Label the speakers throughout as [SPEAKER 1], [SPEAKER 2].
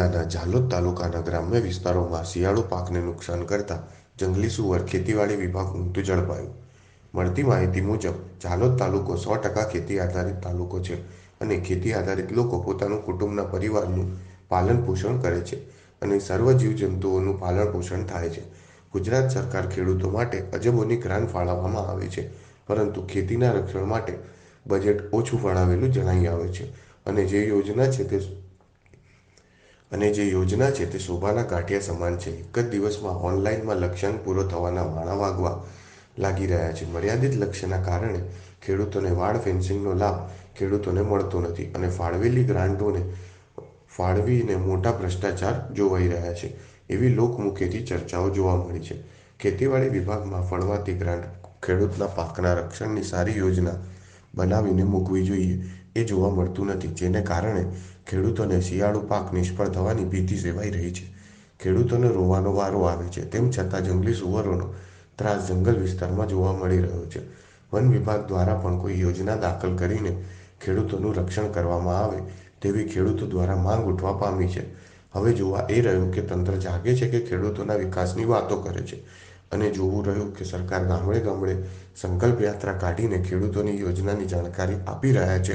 [SPEAKER 1] જિલ્લાના ઝાલોદ તાલુકાના ગ્રામ્ય વિસ્તારોમાં શિયાળુ પાકને નુકસાન કરતા જંગલી સુવર ખેતીવાડી વિભાગ ઊંઘતું ઝડપાયું. મળતી માહિતી મુજબ ઝાલોદ તાલુકો 100% ખેતી આધારિત તાલુકો છે અને ખેતી આધારિત લોકો પોતાનું કુટુંબના પરિવારનું પાલન પોષણ કરે છે અને સર્વ જીવજંતુઓનું પાલન પોષણ થાય છે. ગુજરાત સરકાર ખેડૂતો માટે અજબોની ગ્રાન્ટ ફાળવવામાં આવે છે, પરંતુ ખેતીના રક્ષણ માટે બજેટ ઓછું ફાળવેલું જણાઈ આવે છે અને જે યોજના છે તે શોભાના ગાંઠિયા સમાન છે. એક જ દિવસમાં ઓનલાઈનમાં લક્ષ્યાંક પૂરો થવાના વાણા વાગવા લાગી રહ્યા છે. મર્યાદિત લક્ષ્યના કારણે ખેડૂતોને વાડ ફેન્સિંગનો લાભ ખેડૂતોને મળતો નથી અને ફાળવેલી ગ્રાન્ટોને ફાળવીને મોટા ભ્રષ્ટાચાર જોવાઈ રહ્યા છે એવી લોકમુખેથી ચર્ચાઓ જોવા મળી છે. ખેતીવાડી વિભાગમાં ફળવાતી ગ્રાન્ટ ખેડૂતના પાકના રક્ષણની સારી યોજના બનાવીને મૂકવી જોઈએ એ જોવા મળતું નથી, જેને કારણે ખેડૂતોને શિયાળુ પાક નિષ્ફળ થવાની ભીતિ સેવાઈ રહી છે. ખેડૂતોને રોવાનો વારો આવે છે, તેમ છતાં જંગલી સુવરોનો ત્રાસ જંગલ વિસ્તારમાં જોવા મળી રહ્યો છે. વન વિભાગ દ્વારા પણ કોઈ યોજના દાખલ કરીને ખેડૂતોનું રક્ષણ કરવામાં આવે તેવી ખેડૂતો દ્વારા માંગ ઉઠવા પામી છે. હવે જોવા એ રહ્યું કે તંત્ર જાગે છે કે ખેડૂતોના વિકાસની વાતો કરે છે અને જોવું રહ્યું કે સરકાર ગામડે ગામડે સંકલ્પ યાત્રા કાઢીને ખેડૂતોની યોજનાની જાણકારી આપી રહ્યા છે,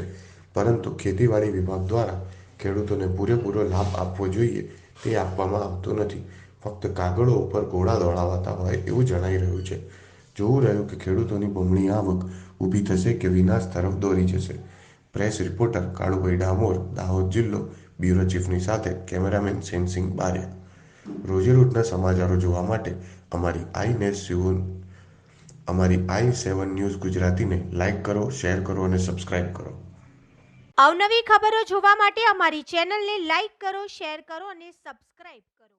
[SPEAKER 1] પરંતુ ખેતીવાડી વિભાગ દ્વારા ખેડૂતોને પૂરેપૂરો લાભ આપવો જોઈએ તે આપવામાં આવતો નથી. ફક્ત કાગળો ઉપર ઘોડા દોડાવાતા હોય એવું જણાઈ રહ્યું છે. જોવું રહ્યું કે ખેડૂતોની બમણી આવક ઊભી થશે કે વિનાશ તરફ દોરી જશે. પ્રેસ રિપોર્ટર કાળુભાઈ ડામોર, દાહોદ જિલ્લો. બ્યુરો ચીફની સાથે કેમેરામેન સેનસિંગ બારિયા. રોજે રોજના સમાચારો જોવા માટે અમારી i7 ન્યૂઝ ગુજરાતીને લાઇક કરો, શેર કરો અને સબસ્ક્રાઇબ કરો.
[SPEAKER 2] અવનવી ખબરો જોવા માટે અમારી ચેનલને લાઇક કરો, શેર કરો અને સબસ્ક્રાઇબ કરો.